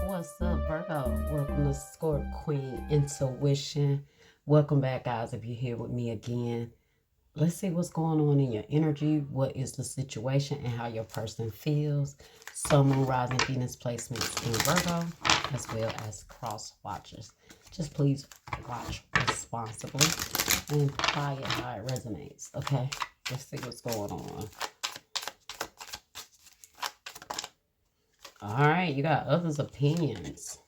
What's up, Virgo? Welcome to Score Queen Intuition. Welcome back, guys. If you're here with me again, let's see what's going on in your energy. What is the situation and how your person feels? Sun, Moon, Rising, Venus placements in Virgo, as well as cross watchers. Just please watch responsibly and apply it how it resonates. Okay, let's see what's going on. All right, you got others' opinions.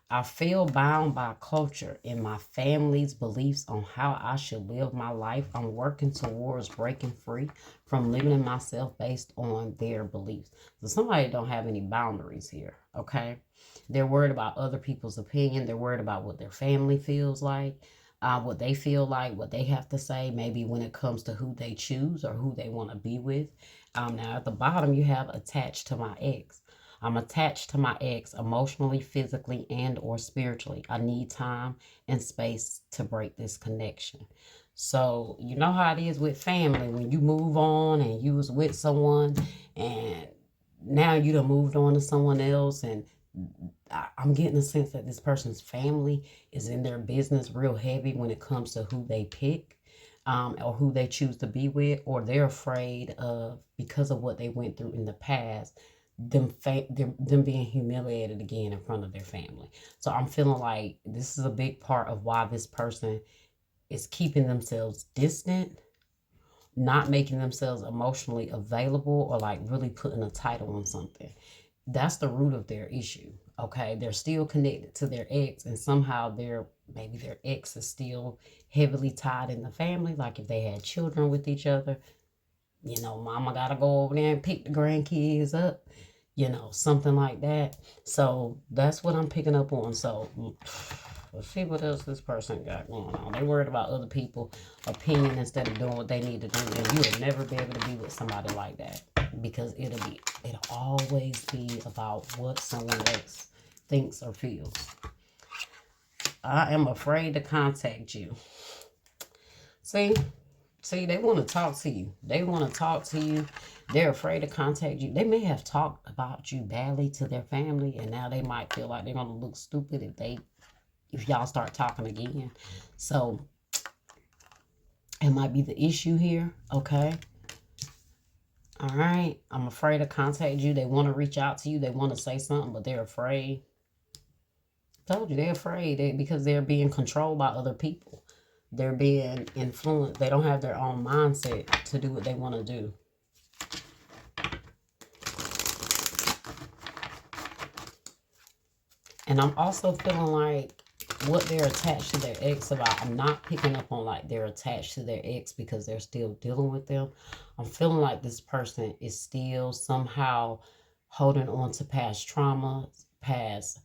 I feel bound by culture and my family's beliefs on how I should live my life. I'm working towards breaking free from limiting myself based on their beliefs. So somebody don't have any boundaries here, okay? They're worried about other people's opinion. They're worried about what their family feels like, what they feel like, what they have to say, maybe when it comes to who they choose or who they want to be with. Now, at the bottom, you have attached to my ex. I'm attached to my ex emotionally, physically, and or spiritually. I need time and space to break this connection. So you know how it is with family when you move on and you was with someone and now you done moved on to someone else, and I'm getting a sense that this person's family is in their business real heavy when it comes to who they pick. Or who they choose to be with, or they're afraid of, because of what they went through in the past, them being humiliated again in front of their family. So I'm feeling like this is a big part of why this person is keeping themselves distant, not making themselves emotionally available, or like really putting a title on something. That's the root of their issue. Okay, they're still connected to their ex, and somehow maybe their ex is still heavily tied in the family. Like if they had children with each other, mama gotta go over there and pick the grandkids up, something like that. So that's what I'm picking up on. So let's see what else this person got going on. They worried about other people's opinion instead of doing what they need to do. And you will never be able to be with somebody like that, because it'll always be about what someone else thinks or feels. I am afraid to contact you. See, they want to talk to you. They're afraid to contact you. They may have talked about you badly to their family, and now they might feel like they're going to look stupid if y'all start talking again. So it might be the issue here, okay? All right. I'm afraid to contact you. They want to reach out to you. They want to say something, but they're afraid. Told you, they're afraid because they're being controlled by other people. They're being influenced. They don't have their own mindset to do what they want to do. And I'm also feeling like what they're attached to their ex about, I'm not picking up on like they're attached to their ex because they're still dealing with them. I'm feeling like this person is still somehow holding on to past trauma, past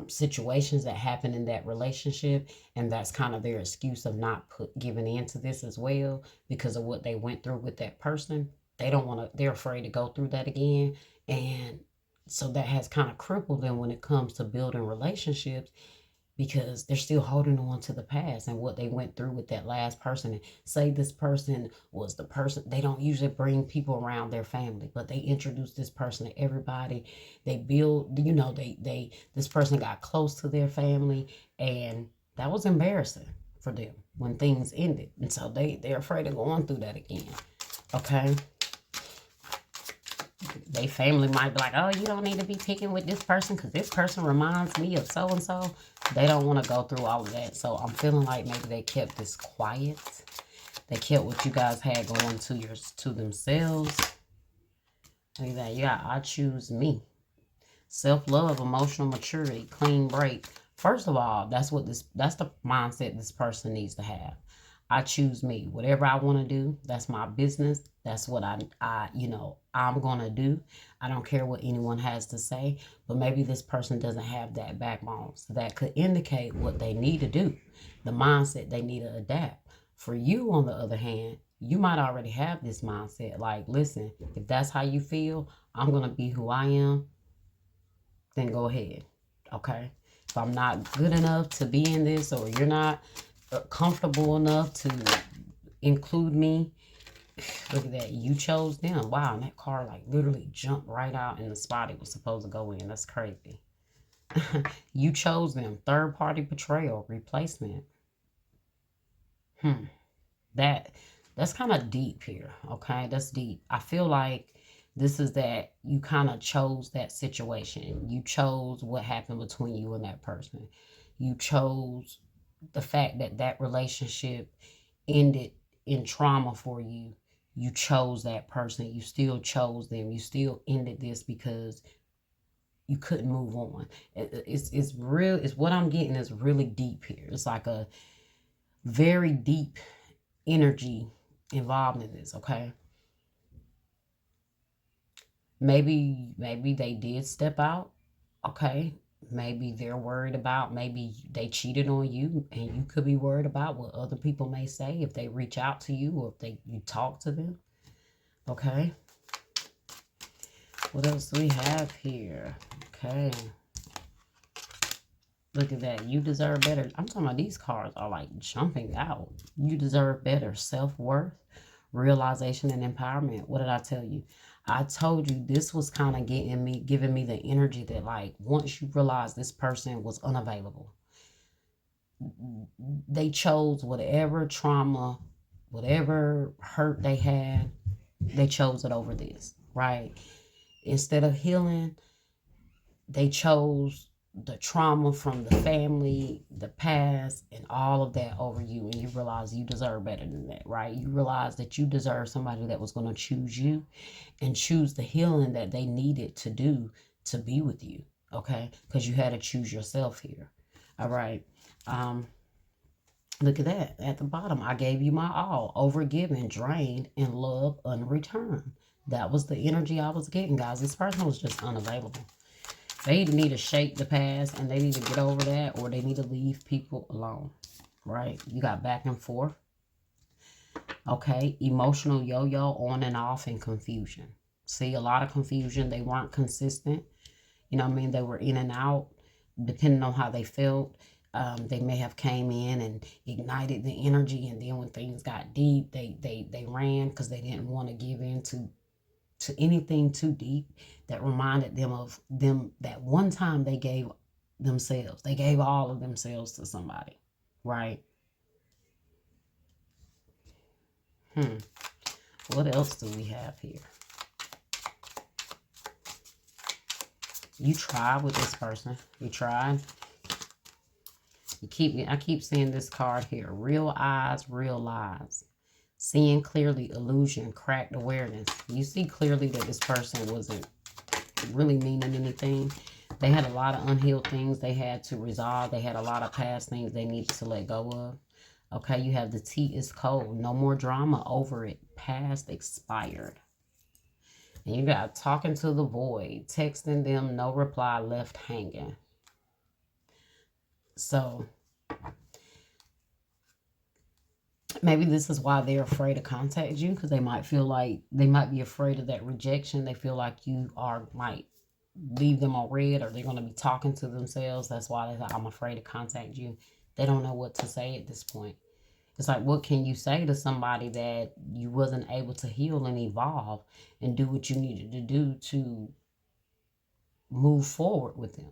situations that happened in that relationship, and that's kind of their excuse of not giving into this as well, because of what they went through with that person. They're afraid to go through that again, and so that has kind of crippled them when it comes to building relationships, because they're still holding on to the past and what they went through with that last person. And say this person was the person, they don't usually bring people around their family, but they introduce this person to everybody. They build, this person got close to their family, and that was embarrassing for them when things ended. And so they're afraid of going through that again. Okay. They family might be like, oh, you don't need to be picking with this person because this person reminds me of so-and-so. They don't want to go through all of that. So I'm feeling like maybe they kept this quiet. They kept what you guys had going to themselves. Look at that. Yeah, I choose me. Self-love, emotional maturity, clean break. First of all, that's the mindset this person needs to have. I choose me. Whatever I want to do, that's my business. That's what I'm going to do. I don't care what anyone has to say, but maybe this person doesn't have that backbone. So that could indicate what they need to do, the mindset they need to adapt. For you, on the other hand, you might already have this mindset. Like, listen, if that's how you feel, I'm going to be who I am, then go ahead. Okay? If I'm not good enough to be in this, or you're not comfortable enough to include me, Look at that. You chose them. Wow, and that car like literally jumped right out in the spot it was supposed to go in. That's crazy. You chose them. Third party betrayal, replacement. Hmm. That that's kind of deep here. Okay, that's deep. I feel like this is that you kind of chose that situation. You chose what happened between you and that person. You chose the fact that that relationship ended in trauma for you. You chose that person. You still chose them. You still ended this because you couldn't move on. It's real. It's what I'm getting is really deep here. It's like a very deep energy involved in this. Okay, maybe they did step out. Okay, maybe they're worried about, maybe they cheated on you, and you could be worried about what other people may say if they reach out to you or if you talk to them. Okay, what else do we have here? Okay, look at that. You deserve better. I'm talking about these cards are like jumping out. You deserve better. Self-worth, realization, and empowerment. What did I tell you? I told you this was kind of giving me the energy that like once you realize this person was unavailable, they chose whatever trauma, whatever hurt they had, they chose it over this, right? Instead of healing, they chose the trauma from the family, the past, and all of that over you. And you realize you deserve better than that, right? You realize that you deserve somebody that was going to choose you and choose the healing that they needed to do to be with you, okay? Because you had to choose yourself here, all right? Look at that. At the bottom, I gave you my all, overgiven, drained, and love unreturned. That was the energy I was getting, guys. This person was just unavailable. They either need to shake the past and they need to get over that, or they need to leave people alone, right? You got back and forth. Okay, emotional yo-yo, on and off, and confusion. See, a lot of confusion. They weren't consistent. You know what I mean? They were in and out, depending on how they felt. They may have came in and ignited the energy, and then when things got deep, they ran because they didn't want to give in to anything too deep that reminded them of them that one time they gave themselves. They gave all of themselves to somebody, right? What else do we have here? You tried with this person. You tried. I keep seeing this card here. Real eyes, real lies. Seeing clearly, illusion, cracked awareness. You see clearly that this person wasn't really meaning anything. They had a lot of unhealed things they had to resolve. They had a lot of past things they needed to let go of. Okay, you have the tea is cold. No more drama over it. Past expired. And you got talking to the void. Texting them, no reply, left hanging. So maybe this is why they're afraid to contact you, because they might feel like they might be afraid of that rejection. They feel like you might leave them on red, or they're going to be talking to themselves. That's why they're like, I'm afraid to contact you. They don't know what to say at this point. It's like, what can you say to somebody that you wasn't able to heal and evolve and do what you needed to do to move forward with them,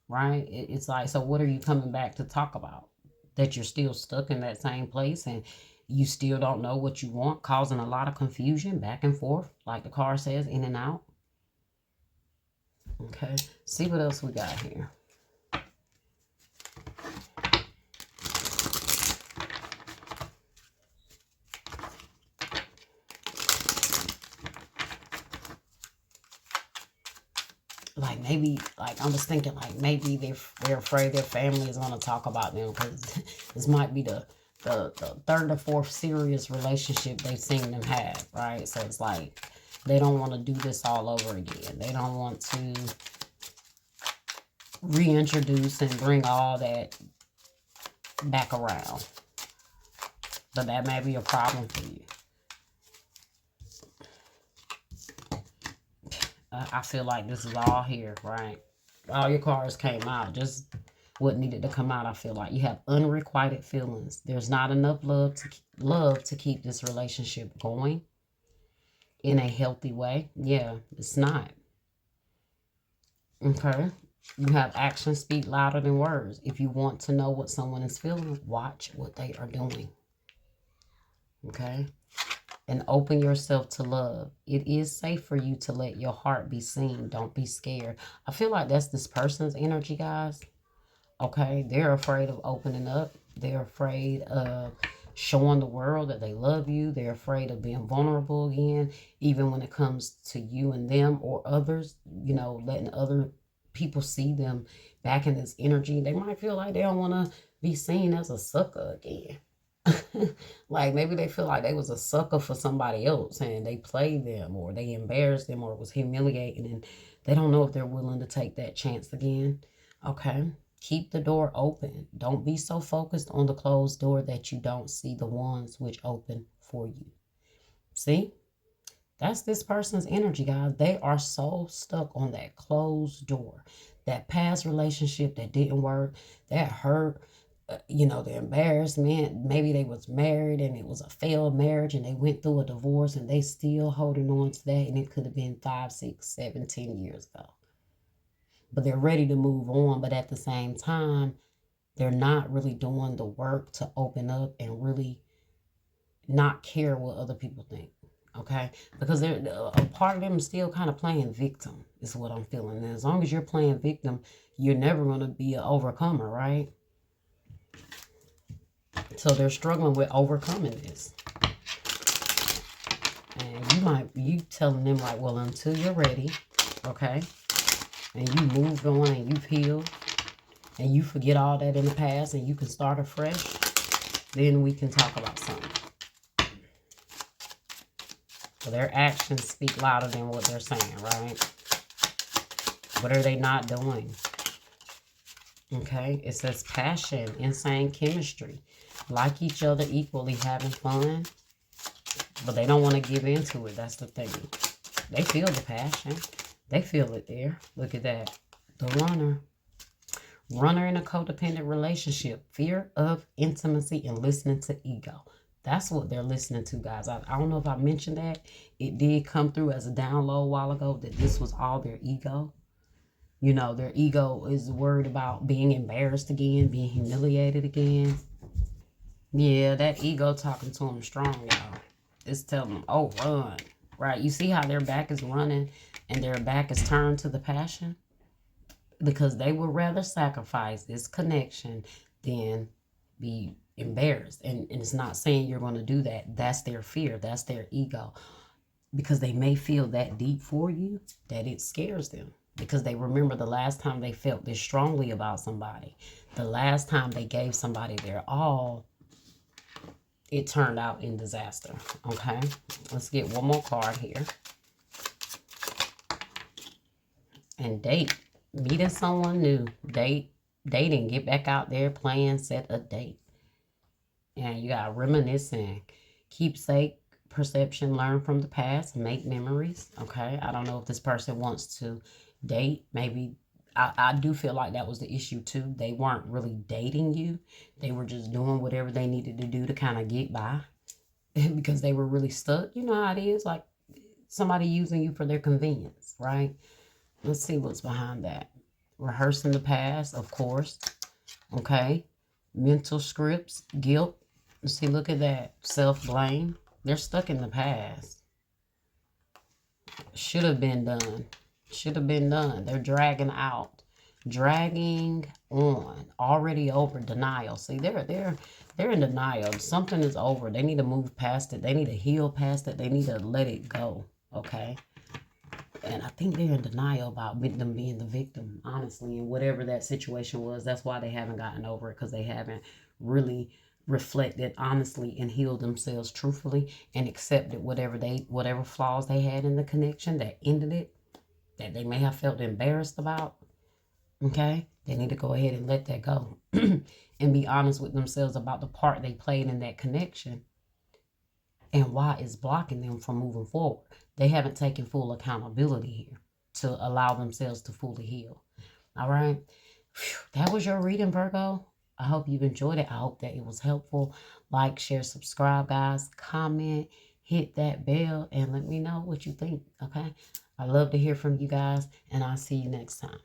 right? It's like, so what are you coming back to talk about? That you're still stuck in that same place and you still don't know what you want, causing a lot of confusion back and forth, like the card says, in and out. Okay, see what else we got here. Like maybe, like I was thinking, like maybe they're afraid their family is going to talk about them, because this might be the third or fourth serious relationship they've seen them have, right? So it's like they don't want to do this all over again. They don't want to reintroduce and bring all that back around. But that may be a problem for you. I feel like this is all here, right? All your cards came out. Just what needed to come out. I feel like you have unrequited feelings. There's not enough love to keep this relationship going. in a healthy way. Yeah, it's not. Okay. You have actions speak louder than words. If you want to know what someone is feeling, watch what they are doing. Okay. And open yourself to love. It is safe for you to let your heart be seen. Don't be scared. I feel like that's this person's energy, guys. Okay. They're afraid of opening up. They're afraid of showing the world that they love you. They're afraid of being vulnerable again, even when it comes to you and them or others, letting other people see them back in this energy. They might feel like they don't want to be seen as a sucker again. Like maybe they feel like they was a sucker for somebody else and they played them or they embarrassed them or it was humiliating, and they don't know if they're willing to take that chance again. Okay. Keep the door open. Don't be so focused on the closed door that you don't see the ones which open for you. See? That's this person's energy, guys. They are so stuck on that closed door, that past relationship that didn't work, that hurt, the embarrassment. Maybe they was married and it was a failed marriage and they went through a divorce and they still holding on to that, and it could have been 5, 6, 7, 10 years ago. But they're ready to move on, but at the same time, they're not really doing the work to open up and really not care what other people think. Okay, because they're a part of them is still kind of playing victim, is what I'm feeling. And as long as you're playing victim, you're never going to be an overcomer, right? So they're struggling with overcoming this. And you telling them like, well, until you're ready, okay, and you moved on and you've healed and you forget all that in the past and you can start afresh, then we can talk about something. So their actions speak louder than what they're saying, right? What are they not doing? Okay, it says passion, insane chemistry, like each other equally, having fun, but they don't want to give into it. That's the thing. They feel the passion. They feel it there. Look at that. The runner. Runner in a codependent relationship. Fear of intimacy and listening to ego. That's what they're listening to, guys. I don't know if I mentioned that. It did come through as a download a while ago that this was all their ego. Their ego is worried about being embarrassed again, being humiliated again. Yeah, that ego talking to them strong, y'all. It's telling them, oh, run. Right? You see how their back is running and their back is turned to the passion? Because they would rather sacrifice this connection than be embarrassed. And it's not saying you're going to do that. That's their fear. That's their ego. Because they may feel that deep for you that it scares them. Because they remember the last time they felt this strongly about somebody. The last time they gave somebody their all, it turned out in disaster. Okay? Let's get one more card here. And date. Meeting someone new. Dating. Get back out there, plan, set a date. And you got reminiscing, keepsake, perception, learn from the past, make memories. Okay, I don't know if this person wants to date. Maybe I do feel like that was the issue too. They weren't really dating you. They were just doing whatever they needed to do to kind of get by because they were really stuck. You know how it is, like somebody using you for their convenience, right? Let's see what's behind that. Rehearsing the past, of course. Okay. Mental scripts, guilt. See, look at that. Self-blame. They're stuck in the past. Should have been done. Should have been done. They're dragging out. Dragging on. Already over. Denial. See, they're in denial. Something is over. They need to move past it. They need to heal past it. They need to let it go. Okay. And I think they're in denial about them being the victim, honestly, and whatever that situation was. That's why they haven't gotten over it, because they haven't really reflected honestly and healed themselves truthfully and accepted whatever flaws they had in the connection that ended it, that they may have felt embarrassed about. Okay? They need to go ahead and let that go and be honest with themselves about the part they played in that connection and why it's blocking them from moving forward. They haven't taken full accountability here to allow themselves to fully heal. All right. That was your reading, Virgo. I hope you've enjoyed it. I hope that it was helpful. Like, share, subscribe, guys. Comment, hit that bell and let me know what you think, okay? I love to hear from you guys, and I'll see you next time.